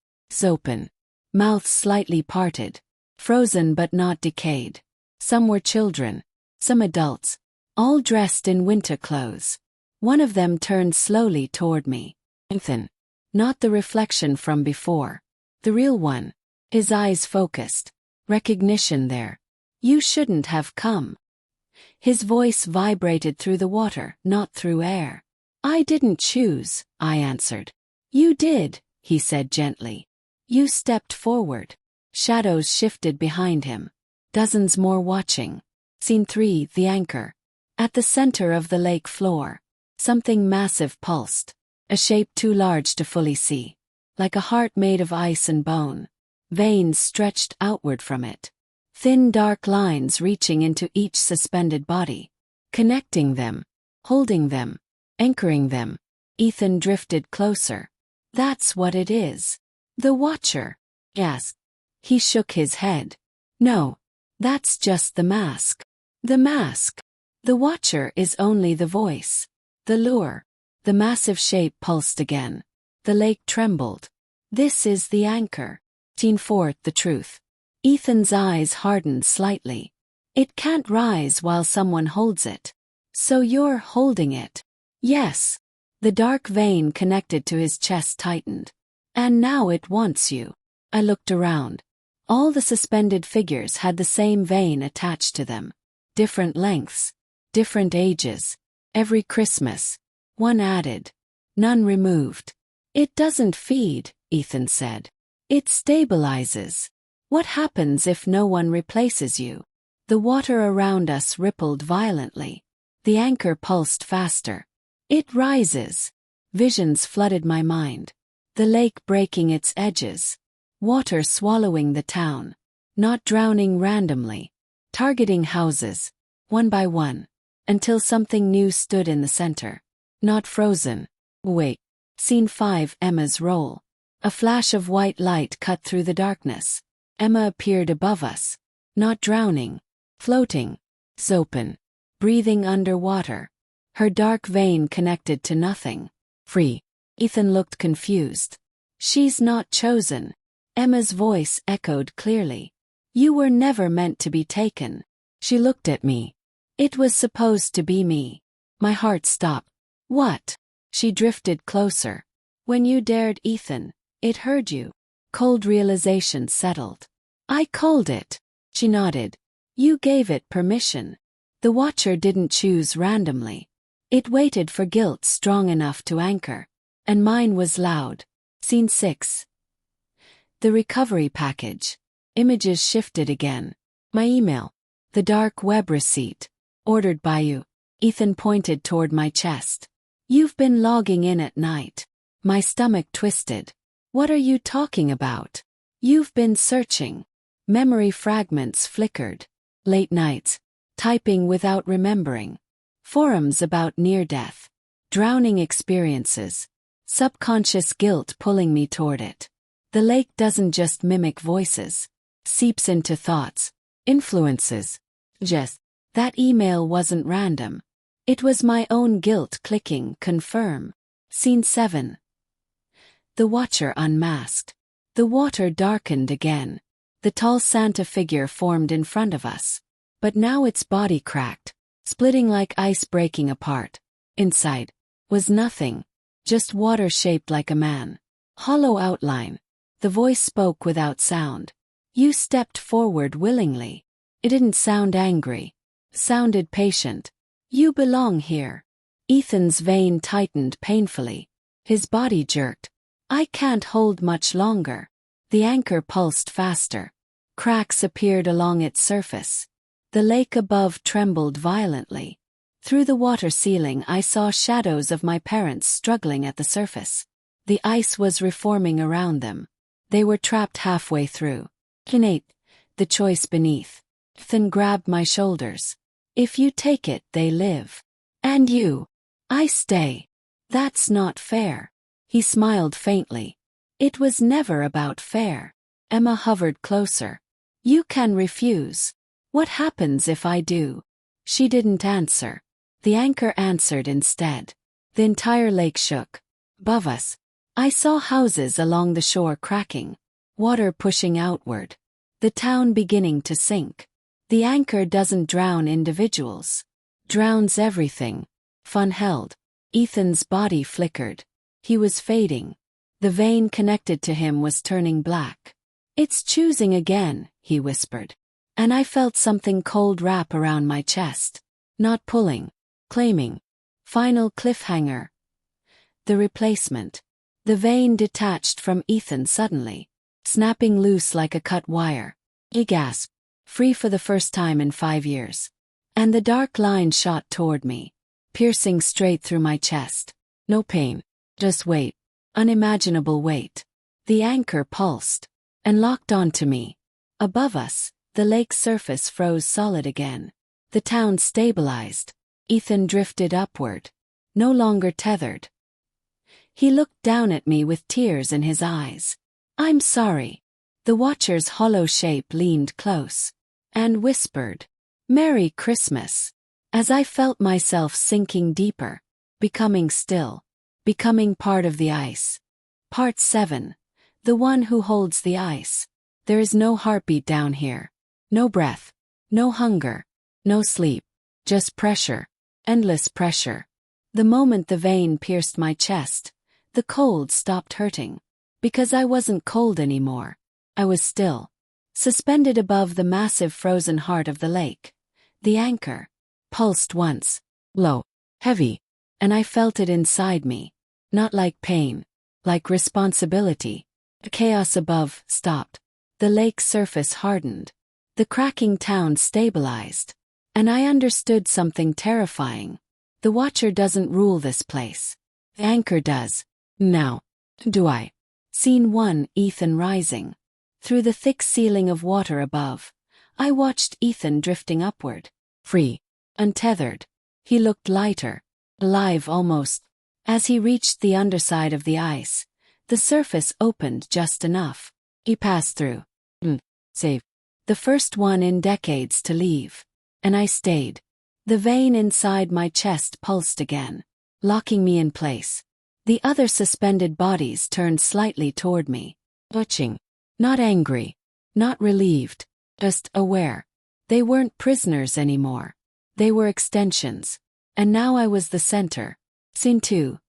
Open. Mouths slightly parted. Frozen but not decayed. Some were children. Some adults. All dressed in winter clothes. One of them turned slowly toward me. Ethan. Not the reflection from before. The real one. His eyes focused. Recognition there. You shouldn't have come. His voice vibrated through the water, not through air. I didn't choose, I answered. You did, he said gently. You stepped forward. Shadows shifted behind him. Dozens more watching. Scene 3, the anchor. At the center of the lake floor, something massive pulsed. A shape too large to fully see. Like a heart made of ice and bone. Veins stretched outward from it. Thin dark lines reaching into each suspended body. Connecting them. Holding them. Anchoring them. Ethan drifted closer. That's what it is. The Watcher. Yes. He shook his head. No. That's just the mask. The mask. The Watcher is only the voice. The lure. The massive shape pulsed again. The lake trembled. This is the anchor. Scene 4, the truth. Ethan's eyes hardened slightly. It can't rise while someone holds it. So you're holding it. Yes. The dark vein connected to his chest tightened. And now it wants you. I looked around. All the suspended figures had the same vein attached to them. Different lengths. Different ages. Every Christmas. One added. None removed. It doesn't feed, Ethan said. It stabilizes. What happens if no one replaces you? The water around us rippled violently. The anchor pulsed faster. It rises. Visions flooded my mind. The lake breaking its edges. Water swallowing the town. Not drowning randomly. Targeting houses. One by one. Until something new stood in the center. Not frozen. Wait. Scene 5, Emma's role. A flash of white light cut through the darkness. Emma appeared above us. Not drowning. Floating. Open. Breathing underwater. Her dark vein connected to nothing. Free. Ethan looked confused. She's not chosen. Emma's voice echoed clearly. You were never meant to be taken. She looked at me. It was supposed to be me. My heart stopped. What? She drifted closer. When you dared Ethan, it heard you. Cold realization settled. I called it. She nodded. You gave it permission. The Watcher didn't choose randomly. It waited for guilt strong enough to anchor. And mine was loud. Scene 6. The recovery package. Images shifted again. My email. The dark web receipt. Ordered by you. Ethan pointed toward my chest. You've been logging in at night. My stomach twisted. What are you talking about? You've been searching. Memory fragments flickered. Late nights. Typing without remembering. Forums about near-death. Drowning experiences. Subconscious guilt pulling me toward it. The lake doesn't just mimic voices. Seeps into thoughts. Influences. Just. That email wasn't random. It was my own guilt clicking confirm. Scene 7. The Watcher unmasked. The water darkened again. The tall Santa figure formed in front of us. But now its body cracked, splitting like ice breaking apart. Inside was nothing, just water shaped like a man. Hollow outline. The voice spoke without sound. You stepped forward willingly. It didn't sound angry. Sounded patient. You belong here. Ethan's vein tightened painfully. His body jerked. I can't hold much longer. The anchor pulsed faster. Cracks appeared along its surface. The lake above trembled violently. Through the water ceiling I saw shadows of my parents struggling at the surface. The ice was reforming around them. They were trapped halfway through. Kinate, the choice beneath. Ethan grabbed my shoulders. If you take it, they live. And you. I stay. That's not fair. He smiled faintly. It was never about fair. Emma hovered closer. You can refuse. What happens if I do? She didn't answer. The anchor answered instead. The entire lake shook. Above us, I saw houses along the shore cracking. Water pushing outward. The town beginning to sink. The anchor doesn't drown individuals. Drowns everything. Fun held. Ethan's body flickered. He was fading. The vein connected to him was turning black. It's choosing again, he whispered. And I felt something cold wrap around my chest. Not pulling. Claiming. Final cliffhanger. The replacement. The vein detached from Ethan suddenly. snapping loose like a cut wire. I gasped, free for the first time in 5 years. And the dark line shot toward me, piercing straight through my chest. No pain, just weight, unimaginable weight. The anchor pulsed and locked onto me. Above us, the lake's surface froze solid again. The town stabilized. Ethan drifted upward, no longer tethered. He looked down at me with tears in his eyes. "I'm sorry." The watcher's hollow shape leaned close and whispered, "Merry Christmas," as I felt myself sinking deeper, becoming still, becoming part of the ice. Part 7. The one who holds the ice. There is no heartbeat down here. No breath. No hunger. No sleep. Just pressure. Endless pressure. The moment the vein pierced my chest, the cold stopped hurting. Because I wasn't cold anymore. I was still. Suspended above the massive frozen heart of the lake. The anchor pulsed once. Low. Heavy. And I felt it inside me. Not like pain. Like responsibility. The chaos above stopped. The lake's surface hardened. The cracking town stabilized. And I understood something terrifying. The watcher doesn't rule this place. The anchor does. Now. Do I? Scene 1. Ethan rising. Through the thick ceiling of water above, I watched Ethan drifting upward. Free. Untethered. He looked lighter. Alive almost. As he reached the underside of the ice, the surface opened just enough. He passed through. Safe. The first one in decades to leave. And I stayed. The vein inside my chest pulsed again, locking me in place. The other suspended bodies turned slightly toward me. Watching. Not angry. Not relieved. Just aware. They weren't prisoners anymore. They were extensions. And now I was the center. Scene 2.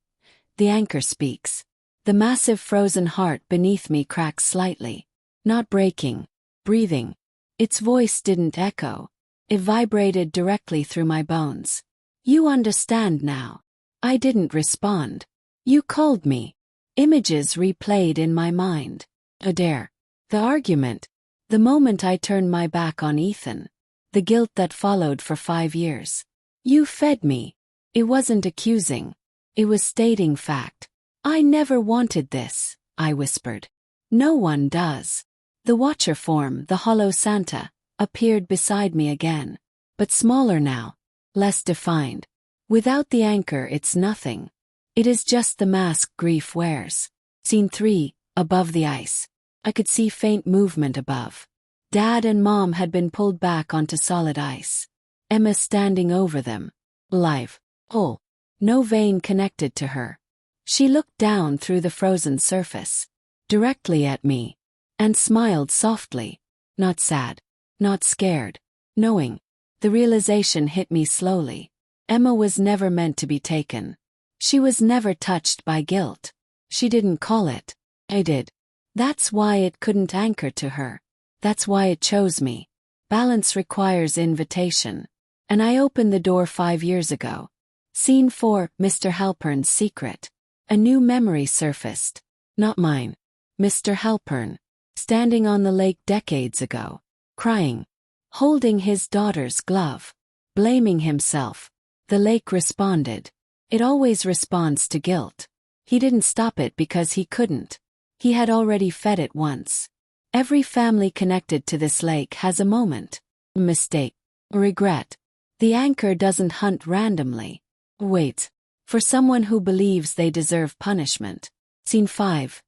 The anchor speaks. The massive frozen heart beneath me cracks slightly. Not breaking. Breathing. Its voice didn't echo. It vibrated directly through my bones. "You understand now." I didn't respond. "You called me." Images replayed in my mind. Adair. The argument. The moment I turned my back on Ethan. The guilt that followed for 5 years. "You fed me." It wasn't accusing. It was stating fact. "I never wanted this," I whispered. "No one does." The watcher form, the hollow Santa, appeared beside me again. But smaller now. Less defined. Without the anchor it's nothing. It is just the mask grief wears. Scene 3. Above the ice. I could see faint movement above. Dad and Mom had been pulled back onto solid ice. Emma standing over them. Alive. Whole. No vein connected to her. She looked down through the frozen surface. Directly at me. And smiled softly. Not sad. Not scared. Knowing. The realization hit me slowly. Emma was never meant to be taken. She was never touched by guilt. She didn't call it. I did. That's why it couldn't anchor to her. That's why it chose me. Balance requires invitation. And I opened the door 5 years ago. Scene 4. Mr. Halpern's secret. A new memory surfaced. Not mine. Mr. Halpern. Standing on the lake decades ago. Crying. Holding his daughter's glove. Blaming himself. The lake responded. It always responds to guilt. He didn't stop it because he couldn't. He had already fed it once. Every family connected to this lake has a moment. A mistake. A regret. The anchor doesn't hunt randomly. Wait. For someone who believes they deserve punishment. Scene 5.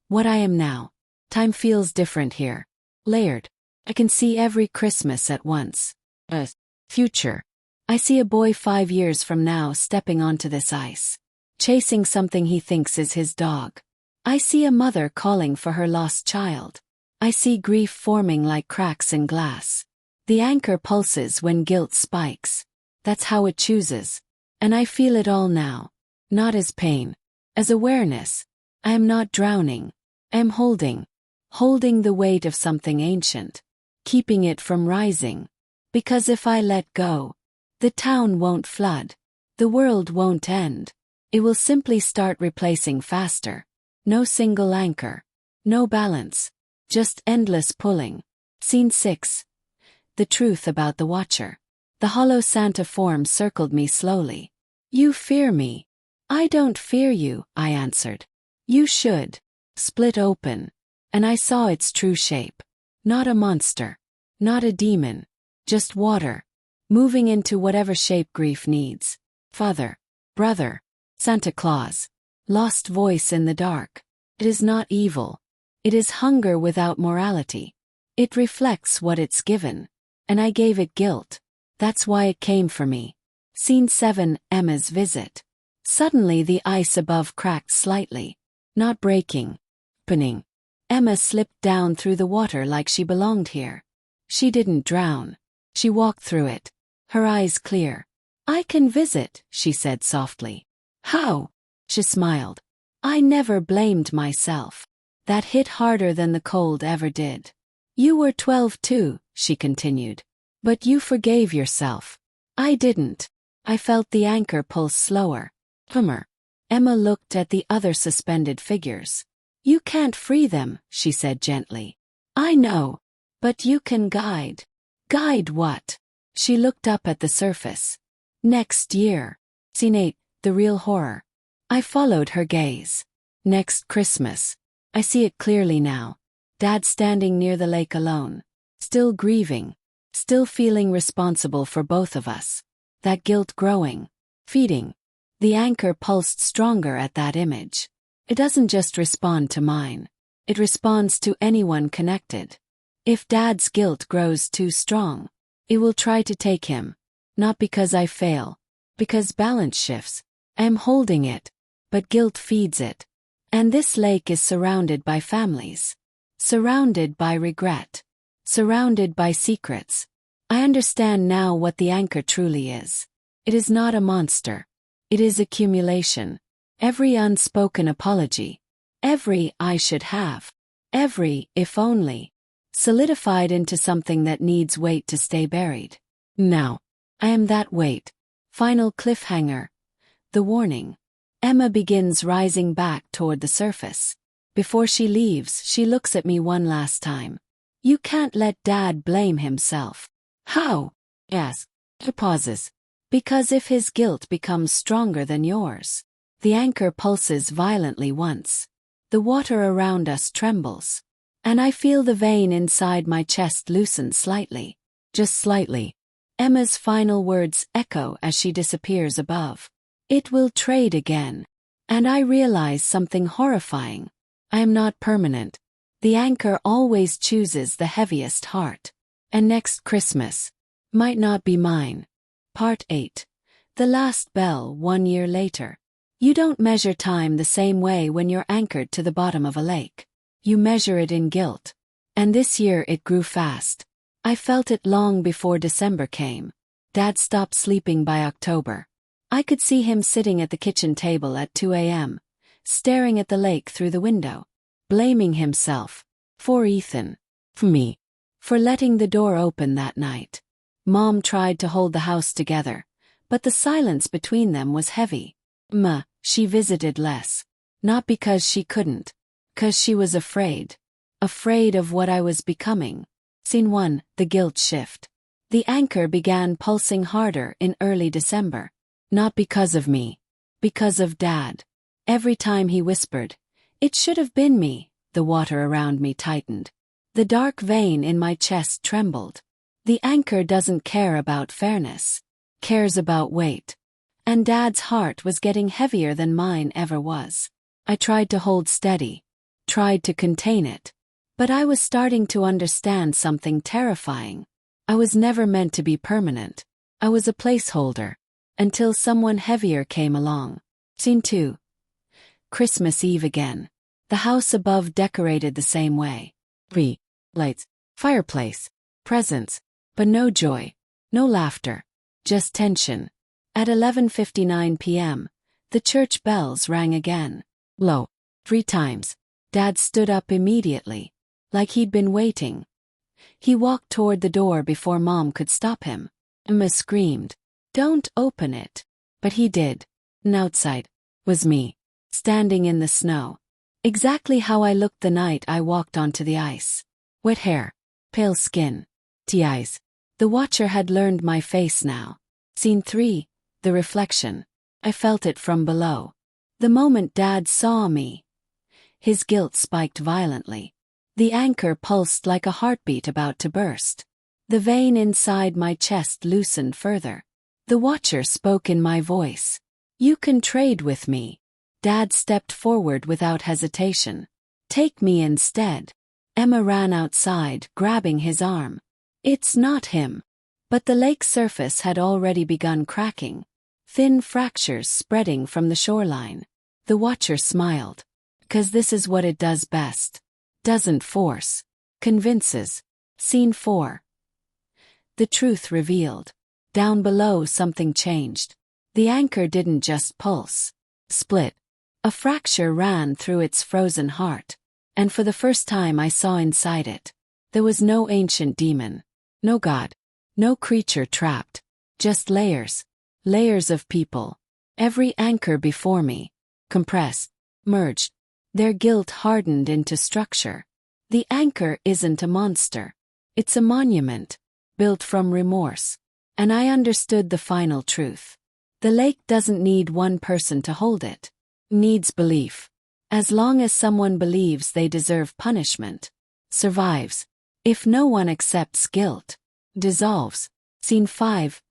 What I am now. Time feels different here. Layered. I can see every Christmas at once. Future. I see a boy 5 years from now stepping onto this ice. Chasing something he thinks is his dog. I see a mother calling for her lost child. I see grief forming like cracks in glass. The anchor pulses when guilt spikes. That's how it chooses. And I feel it all now. Not as pain. As awareness. I am not drowning. I am holding. Holding the weight of something ancient. Keeping it from rising. Because if I let go, the town won't flood. The world won't end. It will simply start replacing faster. No single anchor. No balance. Just endless pulling. Scene 6. The truth about the Watcher. The hollow Santa form circled me slowly. You fear me. I don't fear you, I answered. You should. Split open. And I saw its true shape. Not a monster. Not a demon. Just water. Moving into whatever shape grief needs. Father. Brother. Santa Claus. Lost voice in the dark. It is not evil. It is hunger without morality. It reflects what it's given. And I gave it guilt. That's why it came for me. Scene 7. Emma's visit. Suddenly the ice above cracked slightly. Not breaking. Opening. Emma slipped down through the water like she belonged here. She didn't drown. She walked through it. Her eyes clear. I can visit, she said softly. How? She smiled. I never blamed myself. That hit harder than the cold ever did. You were 12 too, she continued. But you forgave yourself. I didn't. I felt the anchor pulse slower. Hummer. Emma looked at the other suspended figures. You can't free them, she said gently. I know. But you can guide. Guide what? She looked up at the surface. Next year. Scene 8. The real horror. I followed her gaze. Next Christmas. I see it clearly now. Dad standing near the lake alone. Still grieving. Still feeling responsible for both of us. That guilt growing. Feeding. The anchor pulsed stronger at that image. It doesn't just respond to mine. It responds to anyone connected. If Dad's guilt grows too strong, it will try to take him. Not because I fail. Because balance shifts. I am holding it. But guilt feeds it. And this lake is surrounded by families. Surrounded by regret. Surrounded by secrets. I understand now what the anchor truly is. It is not a monster. It is accumulation. Every unspoken apology. Every I should have. Every if only. Solidified into something that needs weight to stay buried. Now. I am that weight. Final cliffhanger. The warning. Emma begins rising back toward the surface. Before she leaves, she looks at me one last time. You can't let Dad blame himself. How? Yes. He pauses. Because if his guilt becomes stronger than yours. The anchor pulses violently once. The water around us trembles. And I feel the vein inside my chest loosen slightly. Just slightly. Emma's final words echo as she disappears above. It will trade again. And I realize something horrifying. I am not permanent. The anchor always chooses the heaviest heart. And next Christmas might not be mine. Part 8. The last bell 1 year later. You don't measure time the same way when you're anchored to the bottom of a lake. You measure it in guilt. And this year it grew fast. I felt it long before December came. Dad stopped sleeping by October. I could see him sitting at the kitchen table at 2 a.m., staring at the lake through the window, blaming himself. For Ethan. For me. For letting the door open that night. Mom tried to hold the house together, but the silence between them was heavy. She visited less. Not because she couldn't. 'Cause she was afraid. Afraid of what I was becoming. Scene 1. The guilt shift. The anchor began pulsing harder in early December. Not because of me. Because of Dad. Every time he whispered, "It should have been me," the water around me tightened. The dark vein in my chest trembled. The anchor doesn't care about fairness. Cares about weight. And Dad's heart was getting heavier than mine ever was. I tried to hold steady. Tried to contain it. But I was starting to understand something terrifying. I was never meant to be permanent. I was a placeholder. Until someone heavier came along. Scene 2. Christmas Eve again. The house above decorated the same way. Lights, fireplace, presents, but no joy, no laughter, just tension. At 11:59 p.m., the church bells rang again. Low. 3 times. Dad stood up immediately, like he'd been waiting. He walked toward the door before Mom could stop him. Emma screamed, "Don't open it." But he did. And outside was me, standing in the snow. Exactly how I looked the night I walked onto the ice. Wet hair. Pale skin. Tea eyes. The watcher had learned my face now. Scene 3. The reflection. I felt it from below. The moment Dad saw me, his guilt spiked violently. The anchor pulsed like a heartbeat about to burst. The vein inside my chest loosened further. The watcher spoke in my voice. You can trade with me. Dad stepped forward without hesitation. Take me instead. Emma ran outside, grabbing his arm. It's not him. But the lake surface had already begun cracking. Thin fractures spreading from the shoreline. The watcher smiled. 'Cause this is what it does best. Doesn't force. Convinces. Scene 4. The truth revealed. Down below something changed. The anchor didn't just pulse. Split. A fracture ran through its frozen heart. And for the first time I saw inside it. There was no ancient demon. No god. No creature trapped. Just layers. Layers of people. Every anchor before me. Compressed. Merged. Their guilt hardened into structure. The anchor isn't a monster. It's a monument. Built from remorse. And I understood the final truth. The lake doesn't need one person to hold it. Needs belief. As long as someone believes they deserve punishment. Survives. If no one accepts guilt. Dissolves. Scene 5.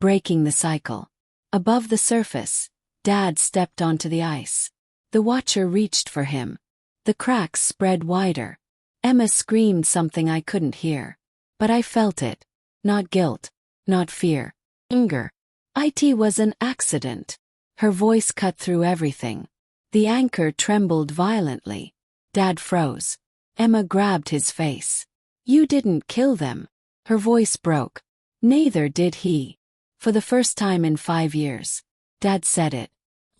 Breaking the cycle. Above the surface, Dad stepped onto the ice. The watcher reached for him. The cracks spread wider. Emma screamed something I couldn't hear. But I felt it. Not guilt. Not fear. Anger. It was an accident. Her voice cut through everything. The anchor trembled violently. Dad froze. Emma grabbed his face. You didn't kill them. Her voice broke. Neither did he. For the first time in 5 years. Dad said it.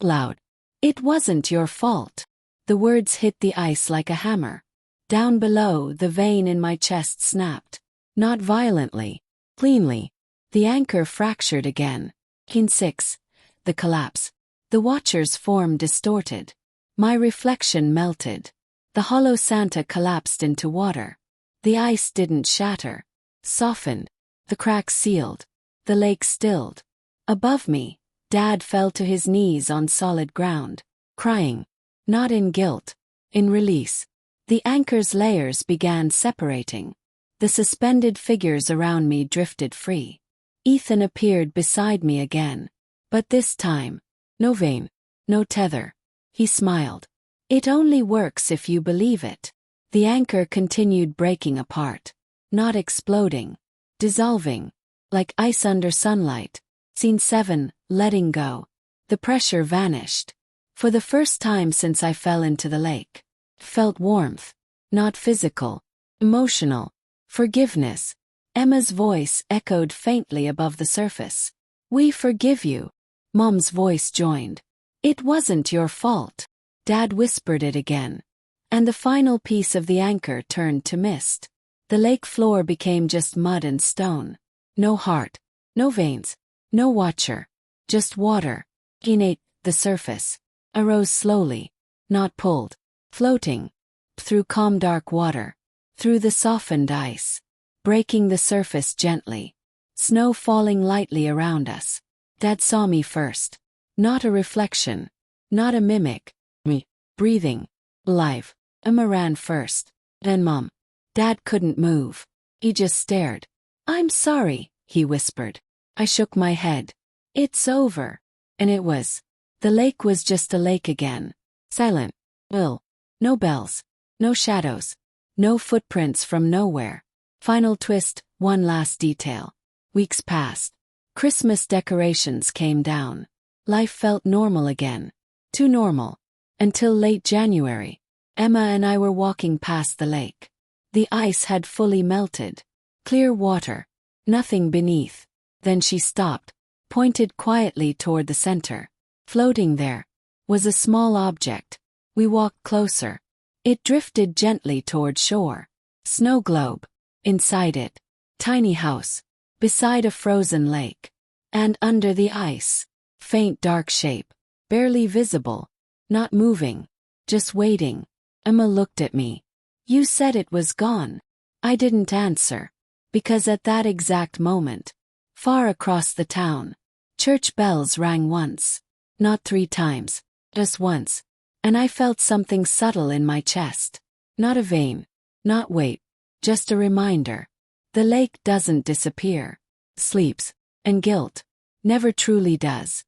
Loud. It wasn't your fault. The words hit the ice like a hammer. Down below, the vein in my chest snapped. Not violently. Cleanly. The anchor fractured again. Scene 6. The collapse. The watcher's form distorted. My reflection melted. The hollow Santa collapsed into water. The ice didn't shatter. Softened. The cracks sealed. The lake stilled. Above me, Dad fell to his knees on solid ground, crying. Not in guilt. In release. The anchor's layers began separating. The suspended figures around me drifted free. Ethan appeared beside me again. But this time, no vein. No tether. He smiled. It only works if you believe it. The anchor continued breaking apart. Not exploding. Dissolving. Like ice under sunlight. Scene 7. Letting go. The pressure vanished. For the first time since I fell into the lake. Felt warmth. Not physical. Emotional. Forgiveness. Emma's voice echoed faintly above the surface. We forgive you. Mom's voice joined. It wasn't your fault. Dad whispered it again. And the final piece of the anchor turned to mist. The lake floor became just mud and stone. No heart. No veins. No watcher. Just water. Innate, the surface. Arose slowly. Not pulled. Floating. Through calm dark water. Through the softened ice. Breaking the surface gently. Snow falling lightly around us. Dad saw me first. Not a reflection. Not a mimic. Me. Breathing. Alive. Emma ran first. Then Mom. Dad couldn't move. He just stared. I'm sorry, he whispered. I shook my head. It's over. And it was. The lake was just a lake again. Silent. Ill. No bells. No shadows. No footprints from nowhere. Final twist, one last detail. Weeks passed. Christmas decorations came down. Life felt normal again. Too normal. Until late January. Emma and I were walking past the lake. The ice had fully melted. Clear water. Nothing beneath. Then she stopped, pointed quietly toward the center. Floating there was a small object. We walked closer. It drifted gently toward shore. Snow globe. Inside it. Tiny house. Beside a frozen lake. And under the ice. Faint dark shape. Barely visible. Not moving. Just waiting. Emma looked at me. You said it was gone. I didn't answer. Because at that exact moment, far across the town, church bells rang once. Not 3 times. Just once. And I felt something subtle in my chest. Not a vein. Not weight. Just a reminder. The lake doesn't disappear. Sleeps. And guilt never truly does.